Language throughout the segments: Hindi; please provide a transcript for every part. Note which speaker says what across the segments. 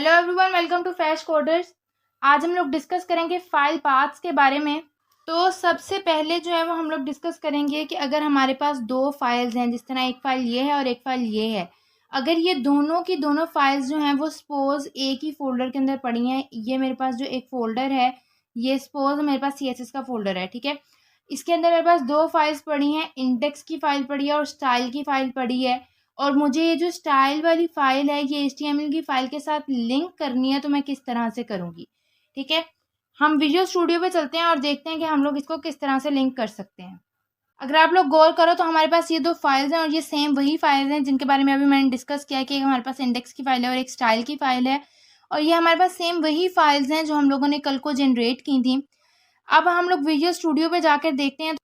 Speaker 1: Hello everyone, welcome to Fresh Coders. आज हम लोग डिस्कस करेंगे फाइल पाथ्स के बारे में। तो सबसे पहले जो है वो हम लोग डिस्कस करेंगे कि अगर हमारे पास दो फाइल्स हैं, जिस तरह एक फ़ाइल ये है और एक फ़ाइल ये है, अगर ये दोनों की दोनों फाइल्स जो हैं वो सपोज़ एक ही फ़ोल्डर के अंदर पड़ी हैं। ये मेरे पास जो एक फ़ोल्डर है, ये सपोज़ मेरे पास CSS का फ़ोल्डर है, ठीक है। इसके अंदर मेरे पास दो फाइल्स पड़ी हैं, इंडेक्स की फ़ाइल पड़ी है और स्टाइल की फ़ाइल पड़ी है। और मुझे ये जो स्टाइल वाली फ़ाइल है ये HTML की फ़ाइल के साथ लिंक करनी है, तो मैं किस तरह से करूँगी, ठीक है। हम विजुअल स्टूडियो पे चलते हैं और देखते हैं कि हम लोग इसको किस तरह से लिंक कर सकते हैं। अगर आप लोग गौर करो तो हमारे पास ये दो फाइल्स हैं और ये सेम वही फाइल्स हैं जिनके बारे में अभी मैंने डिस्कस किया कि एक हमारे पास इंडेक्स की फ़ाइल है और एक स्टाइल की फ़ाइल है। और ये हमारे पास सेम वही फाइल्स हैं जो हम लोगों ने कल को जनरेट की थी। अब हम लोग विजुअल स्टूडियो पे जाकर देखते हैं।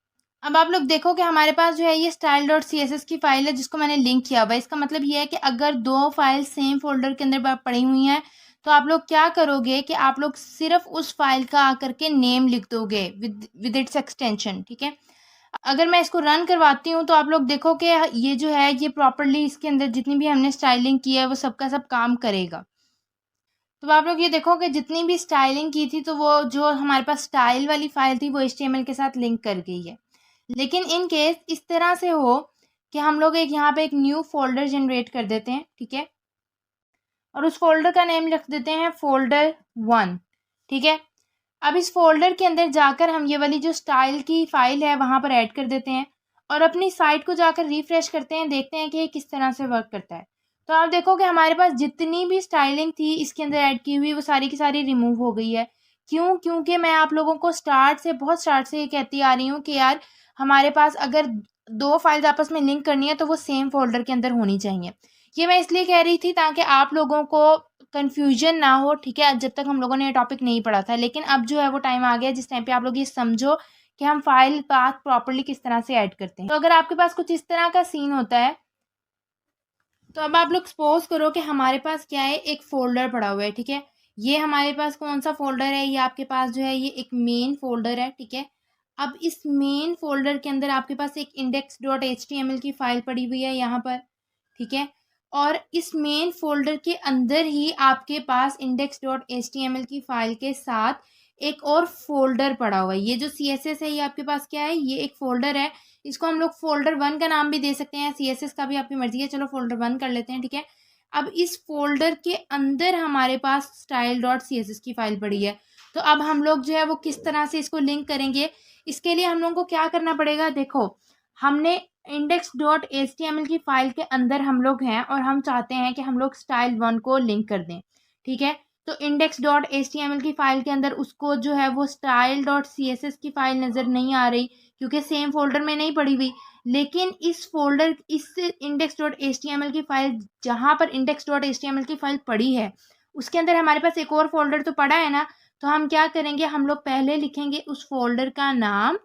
Speaker 1: अब आप लोग देखो कि हमारे पास जो है ये style.css की फ़ाइल है जिसको मैंने लिंक किया हुआ है। इसका मतलब ये है कि अगर दो फाइल सेम फ़ोल्डर के अंदर पड़ी हुई हैं, तो आप लोग क्या करोगे कि आप लोग सिर्फ़ उस फाइल का आकर के नेम लिख दोगे विद इट्स एक्सटेंशन, ठीक है। अगर मैं इसको रन करवाती हूँ तो आप लोग देखो कि ये जो है ये प्रॉपर्ली इसके अंदर जितनी भी हमने स्टाइलिंग की है वो सबका सब काम करेगा। तो आप लोग ये देखो कि जितनी भी स्टाइलिंग की थी तो वो जो हमारे पास स्टाइल वाली फ़ाइल थी वो HTML के साथ लिंक कर गई है। लेकिन इन केस इस तरह से हो कि हम लोग एक यहाँ पे एक न्यू फ़ोल्डर जनरेट कर देते हैं, ठीक है। और उस फ़ोल्डर का नेम लिख देते हैं फ़ोल्डर 1, ठीक है। अब इस फ़ोल्डर के अंदर जाकर हम ये वाली जो स्टाइल की फ़ाइल है वहाँ पर ऐड कर देते हैं और अपनी साइट को जाकर रिफ़्रेश करते हैं, देखते हैं कि ये किस तरह से वर्क करता है। तो आप देखो कि हमारे पास जितनी भी स्टाइलिंग थी इसके अंदर ऐड की हुई वो सारी की सारी रिमूव हो गई है। क्यों? क्योंकि मैं आप लोगों को बहुत स्टार्ट से ये कहती आ रही हूँ कि यार हमारे पास अगर दो फाइल्स आपस में लिंक करनी है तो वो सेम फ़ोल्डर के अंदर होनी चाहिए। ये मैं इसलिए कह रही थी ताकि आप लोगों को कन्फ्यूजन ना हो, ठीक है, जब तक हम लोगों ने ये टॉपिक नहीं पढ़ा था। लेकिन अब जो है वो टाइम आ गया जिस टाइम पे आप लोग ये समझो कि हम फाइल पाथ प्रॉपर्ली किस तरह से ऐड करते हैं। तो अगर आपके पास कुछ इस तरह का सीन होता है, तो अब आप लोग सपोज करो कि हमारे पास क्या है, एक फ़ोल्डर पड़ा हुआ है, ठीक है। ये हमारे पास कौन सा फ़ोल्डर है, ये आपके पास जो है ये एक मेन फ़ोल्डर है, ठीक है। अब इस मेन फ़ोल्डर के अंदर आपके पास एक index.html की फ़ाइल पड़ी हुई है यहाँ पर, ठीक है। और इस मेन फ़ोल्डर के अंदर ही आपके पास index.html की फ़ाइल के साथ एक और फ़ोल्डर पड़ा हुआ है। ये जो CSS है ये आपके पास क्या है, ये एक फ़ोल्डर है। इसको हम लोग फ़ोल्डर 1 का नाम भी दे सकते हैं, CSS का भी आपकी मर्ज़ी है। चलो फ़ोल्डर 1 कर लेते हैं, ठीक है। अब इस फ़ोल्डर के अंदर हमारे पास style.css की फ़ाइल पड़ी है। तो अब हम लोग जो है वो किस तरह से इसको लिंक करेंगे, इसके लिए हम लोगों को क्या करना पड़ेगा। देखो, हमने index.html की फ़ाइल के अंदर हम लोग हैं और हम चाहते हैं कि हम लोग style1 को लिंक कर दें, ठीक है। तो index.html की फ़ाइल के अंदर उसको जो है वो style.css की फ़ाइल नज़र नहीं आ रही क्योंकि सेम फ़ोल्डर में नहीं पड़ी हुई। लेकिन इस index.html की फ़ाइल जहाँ पर index.html की फ़ाइल पड़ी है, उसके अंदर हमारे पास एक और फ़ोल्डर तो पड़ा है ना। तो हम क्या करेंगे, हम लोग पहले लिखेंगे उस फ़ोल्डर का नाम।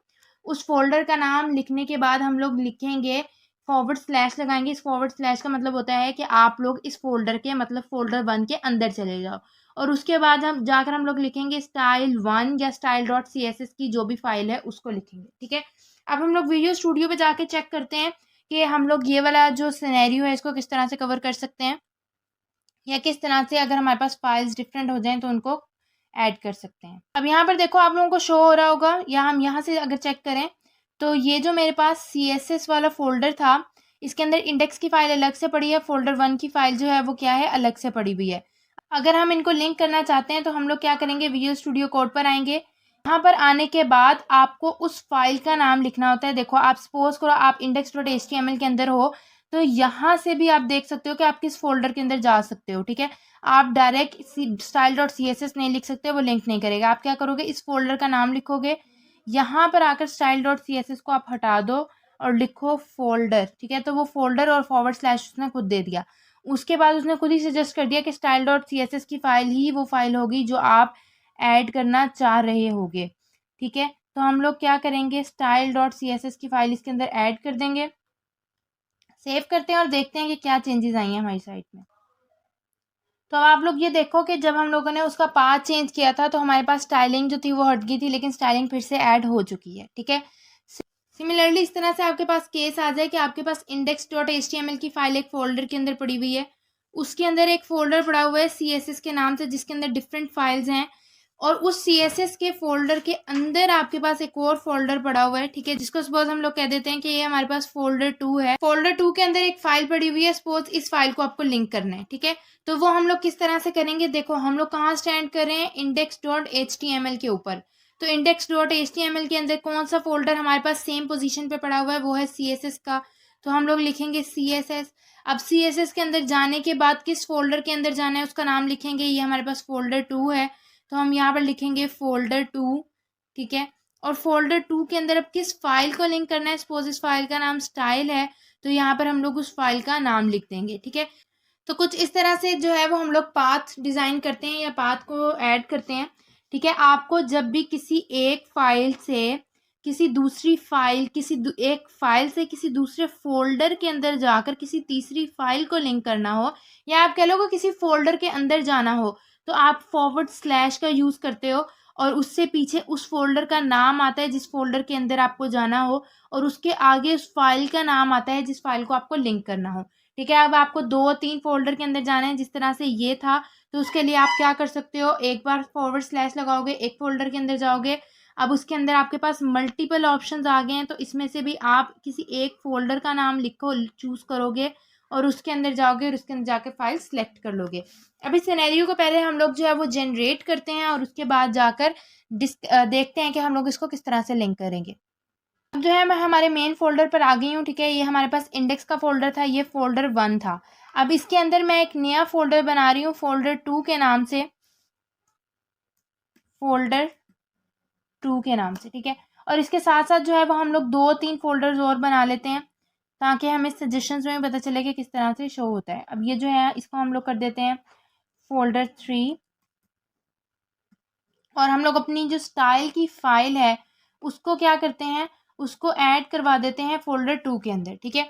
Speaker 1: उस फ़ोल्डर का नाम लिखने के बाद हम लोग लिखेंगे फॉरवर्ड स्लैश लगाएंगे। इस फॉरवर्ड स्लैश का मतलब होता है कि आप लोग इस फ़ोल्डर के मतलब फ़ोल्डर 1 के अंदर चले जाओ। और उसके बाद हम लोग लिखेंगे style1 या style.css की जो भी फ़ाइल है उसको लिखेंगे, ठीक है। अब हम लोग विजुअल स्टूडियो पे जाके चेक करते हैं कि हम लोग ये वाला जो सिनेरियो है इसको किस तरह से कवर कर सकते हैं, या किस तरह से अगर हमारे पास फाइल्स डिफरेंट हो जाएं तो उनको ऐड कर सकते हैं। अब यहाँ पर देखो आप लोगों को शो हो रहा होगा, या हम यहाँ से अगर चेक करें तो ये जो मेरे पास CSS वाला फ़ोल्डर था इसके अंदर इंडेक्स की फ़ाइल अलग से पड़ी है, फ़ोल्डर 1 की फ़ाइल जो है वो क्या है, अलग से पड़ी हुई है। अगर हम इनको लिंक करना चाहते हैं तो हम लोग क्या करेंगे, विजुअल स्टूडियो कोड पर आएंगे। यहाँ पर आने के बाद आपको उस फाइल का नाम लिखना होता है। देखो, आप सपोज करो आप index.html के अंदर हो, तो यहाँ से भी आप देख सकते हो कि आप किस फ़ोल्डर के अंदर जा सकते हो, ठीक है। आप डायरेक्ट style.css नहीं लिख सकते, वो लिंक नहीं करेगा। आप क्या करोगे, इस फ़ोल्डर का नाम लिखोगे, यहाँ पर आकर style.css को आप हटा दो और लिखो फ़ोल्डर, ठीक है। तो वो फ़ोल्डर और फॉरवर्ड स्लैश उसने खुद दे दिया। उसके बाद उसने खुद ही सजेस्ट कर दिया कि style.css की फ़ाइल ही वो फ़ाइल होगी जो आप ऐड करना चाह रहे होगे, ठीक है। तो हम लोग क्या करेंगे, style.css की फ़ाइल इसके अंदर ऐड कर देंगे। सेव करते हैं और देखते हैं कि क्या चेंजेस आई हैं हमारी साइट में। तो अब आप लोग ये देखो कि जब हम लोगों ने उसका पाथ चेंज किया था तो हमारे पास स्टाइलिंग जो थी वो हट गई थी, लेकिन स्टाइलिंग फिर से ऐड हो चुकी है, ठीक है। सिमिलरली इस तरह से आपके पास केस आ जाए कि आपके पास index.html की फ़ाइल एक फ़ोल्डर के अंदर पड़ी हुई है उसके अंदर एक फ़ोल्डर पड़ा हुआ है CSS के नाम से, जिसके अंदर डिफरेंट फाइल्स हैं, और उस CSS के फ़ोल्डर के अंदर आपके पास एक और फ़ोल्डर पड़ा हुआ है, ठीक है, जिसको सपोज़ हम लोग कह देते हैं कि ये हमारे पास फ़ोल्डर 2 है। फ़ोल्डर 2 के अंदर एक फ़ाइल पड़ी हुई है, सपोज़ इस फ़ाइल को आपको लिंक करना है, ठीक है। तो वो हम लोग किस तरह से करेंगे, देखो हम लोग कहाँ स्टैंड कर रहे हैं, index.html के ऊपर। तो index.html के अंदर कौन सा फ़ोल्डर हमारे पास सेम पोजीशन पे पड़ा हुआ है, वो है CSS का। तो हम लोग लिखेंगे CSS। अब CSS के अंदर जाने के बाद किस फ़ोल्डर के अंदर जाना है उसका नाम लिखेंगे, ये हमारे पास फ़ोल्डर 2 है, तो हम यहाँ पर लिखेंगे फ़ोल्डर 2, ठीक है। और फ़ोल्डर 2 के अंदर अब किस फाइल को लिंक करना है, सपोज इस फाइल का नाम स्टाइल है, तो यहाँ पर हम लोग उस फाइल का नाम लिख देंगे, ठीक है। तो कुछ इस तरह से जो है वो हम लोग पाथ डिज़ाइन करते हैं या पाथ को ऐड करते हैं, ठीक है। आपको जब भी किसी एक फाइल से किसी दूसरी फाइल एक फाइल से किसी दूसरे फोल्डर के अंदर जाकर किसी तीसरी फाइल को लिंक करना हो, या आप कह लो कि किसी फोल्डर के अंदर जाना हो, तो आप // का यूज़ करते हो, और उससे पीछे उस फोल्डर का नाम आता है जिस फोल्डर के अंदर आपको जाना हो, और उसके आगे उस फाइल का नाम आता है जिस फाइल को आपको लिंक करना हो, ठीक है। अब आपको 2-3 फ़ोल्डर के अंदर जाना है, जिस तरह से ये था, तो उसके लिए आप क्या कर सकते हो, एक बार // लगाओगे, एक फ़ोल्डर के अंदर जाओगे, अब उसके अंदर आपके पास मल्टीपल ऑप्शंस आ गए हैं, तो इसमें से भी आप किसी एक फ़ोल्डर का नाम लिखो, चूज़ करोगे, और उसके अंदर जाओगे और उसके अंदर जाके फ़ाइल सेलेक्ट कर लोगे। अब इस सिनेरियो को पहले हम लोग जो है वो जनरेट करते हैं, और उसके बाद जाकर देखते हैं कि हम लोग इसको किस तरह से लिंक करेंगे। अब जो है मैं हमारे मेन फ़ोल्डर पर आ गई हूँ, ठीक है। ये हमारे पास इंडेक्स का फ़ोल्डर था, ये फ़ोल्डर 1 था। अब इसके अंदर मैं एक नया फ़ोल्डर बना रही हूँ फ़ोल्डर 2 के नाम से, फ़ोल्डर 2 के नाम से, ठीक है। और इसके साथ-साथ जो है वो हम लोग 2-3 फ़ोल्डर्स और बना लेते हैं, ताकि हमें सजेशंस में पता चले कि किस तरह से शो होता है। अब ये जो है इसको हम लोग कर देते हैं फ़ोल्डर 3, और हम लोग अपनी जो स्टाइल की फ़ाइल है, उसको क्या करते हैं, उसको ऐड करवा देते हैं फ़ोल्डर 2 के अंदर, ठीक है।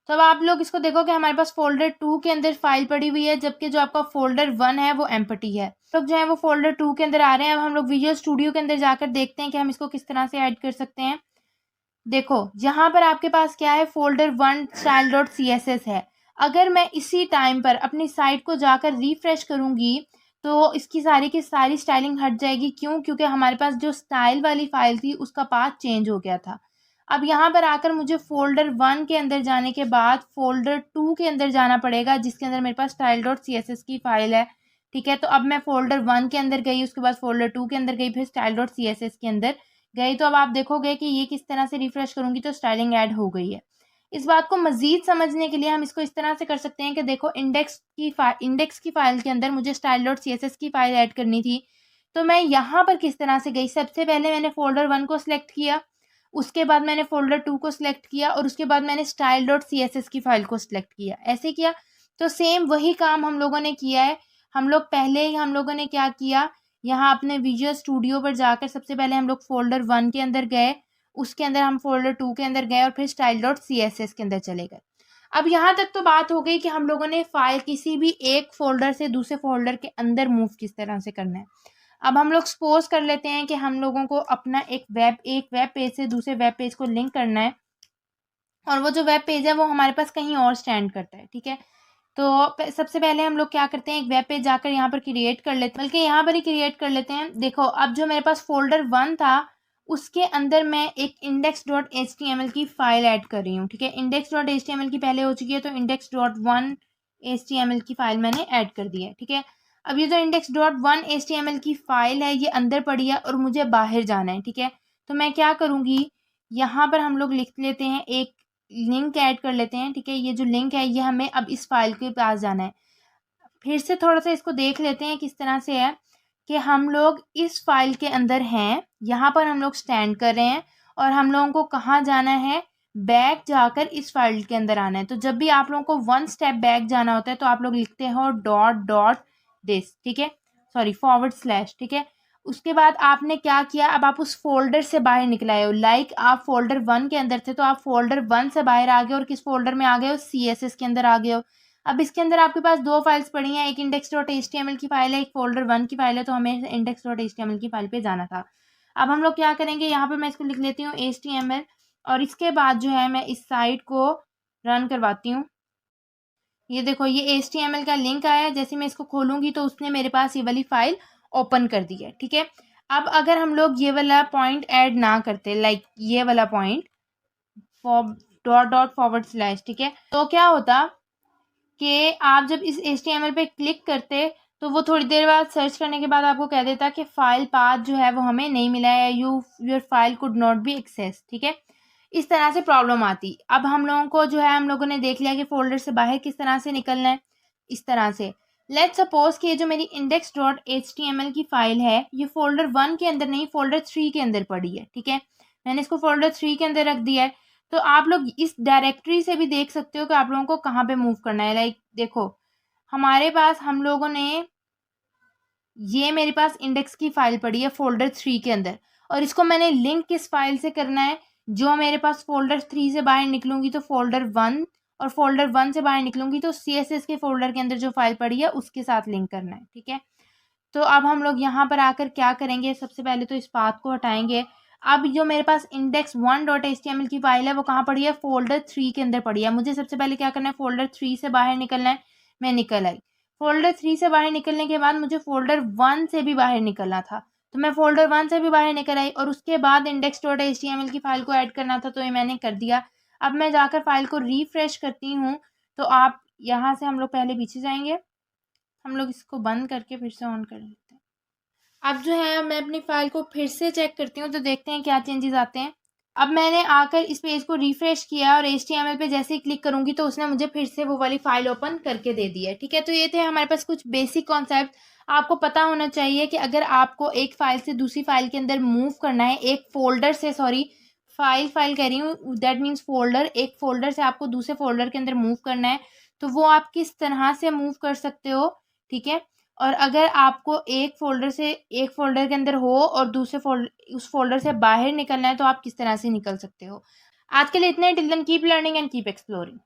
Speaker 1: तो अब आप लोग इसको देखो कि हमारे पास फ़ोल्डर 2 के अंदर फ़ाइल पड़ी हुई है, जबकि जो आपका फ़ोल्डर 1 है वो एम्प्टी है। तो जो है वो फ़ोल्डर 2 के अंदर आ रहे हैं। अब हम लोग विजुअल स्टूडियो के अंदर जाकर देखते हैं कि हम इसको किस तरह से ऐड कर सकते हैं। देखो यहाँ पर आपके पास क्या है, फ़ोल्डर 1 style.css है। अगर मैं इसी टाइम पर अपनी साइट को जाकर रिफ्रेश करूँगी, तो इसकी सारी की सारी स्टाइलिंग हट जाएगी। क्यों? क्योंकि हमारे पास जो स्टाइल वाली फ़ाइल थी उसका पाथ चेंज हो गया था। अब यहाँ पर आकर मुझे फ़ोल्डर 1 के अंदर जाने के बाद फ़ोल्डर 2 के अंदर जाना पड़ेगा, जिसके अंदर मेरे पास style.css की फ़ाइल है, ठीक है। तो अब मैं फ़ोल्डर 1 के अंदर गई, उसके बाद फ़ोल्डर 2 के अंदर गई, फिर style.css के अंदर गई। तो अब आप देखोगे कि ये किस तरह से रिफ्रेश करूँगी तो स्टाइलिंग ऐड हो गई है। इस बात को मज़ीद समझने के लिए हम इसको इस तरह से कर सकते हैं कि देखो इंडेक्स की फ़ाइल के अंदर मुझे style.css की फ़ाइल ऐड करनी थी। तो मैं यहाँ पर किस तरह से गई, सबसे पहले मैंने फ़ोल्डर 1 को सिलेक्ट किया, उसके बाद मैंने फ़ोल्डर 2 को सिलेक्ट किया, और उसके बाद मैंने style.css की फ़ाइल को सिलेक्ट किया। ऐसे किया, तो सेम वही काम हम लोगों ने किया है। हम लोगों ने क्या किया, यहाँ अपने विजुअल स्टूडियो पर जाकर सबसे पहले हम लोग फ़ोल्डर 1 के अंदर गए, उसके अंदर हम फ़ोल्डर 2 के अंदर गए, और फिर style.css के अंदर चले गए। अब यहाँ तक तो बात हो गई कि हम लोगों ने फ़ाइल किसी भी एक फ़ोल्डर से दूसरे फ़ोल्डर के अंदर मूव किस तरह से करना है। अब हम लोग सपोज़ कर लेते हैं कि हम लोगों को अपना एक वेब पेज से दूसरे वेब पेज को लिंक करना है, और वो जो वेब पेज है वो हमारे पास कहीं और स्टैंड करता है, ठीक है। तो सबसे पहले हम लोग क्या करते हैं, एक वेब पेज जाकर यहाँ पर क्रिएट कर लेते हैं, बल्कि यहाँ पर ही क्रिएट कर लेते हैं। देखो अब जो मेरे पास फ़ोल्डर 1 था, उसके अंदर मैं एक index.html की फ़ाइल ऐड कर रही हूँ, ठीक है। index.html की पहले हो चुकी है, तो index.1 html की फ़ाइल मैंने ऐड कर दी है, ठीक है। अब ये जो index.1 html की फ़ाइल है ये अंदर पड़ी है और मुझे बाहर जाना है, ठीक है। तो मैं क्या करूँगी, यहाँ पर हम लोग लिख लेते हैं, एक लिंक ऐड कर लेते हैं, ठीक है। ये जो लिंक है ये हमें अब इस फाइल के पास जाना है। फिर से थोड़ा सा इसको देख लेते हैं किस तरह से है, कि हम लोग इस फाइल के अंदर हैं, यहाँ पर हम लोग स्टैंड कर रहे हैं, और हम लोगों को कहाँ जाना है, बैक जाकर इस फाइल के अंदर आना है। तो जब भी आप लोगों को 1 स्टेप बैक जाना होता है तो आप लोग लिखते हो .this, ठीक है, सॉरी /, ठीक है। उसके बाद आपने क्या किया, अब आप उस फ़ोल्डर से बाहर निकल आए हो, आप फ़ोल्डर 1 के अंदर थे, तो आप फ़ोल्डर 1 से बाहर आ गए और किस फ़ोल्डर में आ गए हो, CSS के अंदर आ गए हो। अब इसके अंदर आपके पास 2 फाइल्स पड़ी हैं, एक index.html की फ़ाइल है, एक फ़ोल्डर 1 की फ़ाइल है, तो हमें index.html की फ़ाइल पे जाना था। अब हम लोग क्या करेंगे, यहाँ पे मैं इसको लिख लेती हूँ HTML, और इसके बाद जो है मैं इस साइट को रन करवाती हूँ। ये देखो ये HTML का लिंक आया, जैसे मैं इसको खोलूंगी तो उसने मेरे पास ये वाली फाइल ओपन कर दी है। ठीक है, अब अगर हम लोग ये वाला पॉइंट ऐड ना करते, लाइक ये वाला पॉइंट ./, ठीक है, तो क्या होता कि आप जब इस HTML पे क्लिक करते तो वो थोड़ी देर बाद सर्च करने के बाद आपको कह देता कि फाइल पाथ जो है वो हमें नहीं मिला है, your file could not be access. ठीक है, इस तरह से प्रॉब्लम आती। अब हम लोगों को जो है, हम लोगों ने देख लिया कि फोल्डर से बाहर किस तरह से निकलना है। इस तरह से लेट सपोज कि ये जो मेरी index.html की फाइल है ये फोल्डर 1 के अंदर नहीं, फोल्डर 3 के अंदर पड़ी है। ठीक है, मैंने इसको फोल्डर 3 के अंदर रख दिया है। तो आप लोग इस डायरेक्टरी से भी देख सकते हो कि आप लोगों को कहाँ पे मूव करना है। लाइक देखो हमारे पास, हम लोगों ने, ये मेरे पास इंडेक्स की फाइल पड़ी है फोल्डर 3 के अंदर, और इसको मैंने लिंक किस फाइल से करना है, जो मेरे पास फोल्डर 3 से बाहर निकलूंगी तो फोल्डर 1, और फोल्डर 1 से बाहर निकलूंगी तो CSS के फोल्डर के अंदर जो फाइल पड़ी है उसके साथ लिंक करना है। ठीक है, तो अब हम लोग यहाँ पर आकर क्या करेंगे, सबसे पहले तो इस पाथ को हटाएंगे। अब जो मेरे पास index1.html की फाइल है वो कहाँ पड़ी है, फोल्डर 3 के अंदर पड़ी है। मुझे सबसे पहले क्या करना है, फोल्डर 3 से बाहर निकलना है। मैं निकल आई। फोल्डर 3 से बाहर निकलने के बाद मुझे फोल्डर 1 से भी बाहर निकलना था, तो मैं फोल्डर 1 से भी बाहर निकल आई, और उसके बाद index.html की फाइल को ऐड करना था, तो ये मैंने कर दिया। अब मैं जाकर फाइल को रिफ्रेश करती हूँ, तो आप यहाँ से, हम लोग पहले पीछे जाएंगे, हम लोग इसको बंद करके फिर से ऑन कर लेते हैं। अब जो है मैं अपनी फाइल को फिर से चेक करती हूँ, तो देखते हैं क्या चेंजेस आते हैं। अब मैंने आकर इस पेज को रिफ्रेश किया और HTML पे जैसे ही क्लिक करूंगी तो उसने मुझे फिर से वो वाली फाइल ओपन करके दे दी है। ठीक है, तो ये थे हमारे पास कुछ बेसिक कॉन्सेप्ट। आपको पता होना चाहिए कि अगर आपको एक फाइल से दूसरी फाइल के अंदर मूव करना है, एक फोल्डर से, सॉरी फाइल कह रही हूँ, दैट मीन्स फोल्डर, एक फोल्डर से आपको दूसरे फोल्डर के अंदर मूव करना है, तो वो आप किस तरह से मूव कर सकते हो। ठीक है, और अगर आपको एक फोल्डर से, एक फोल्डर के अंदर हो और दूसरे फोल्डर, उस फोल्डर से बाहर निकलना है, तो आप किस तरह से निकल सकते हो। आज के लिए इतना ही। Till then keep learning and keep exploring.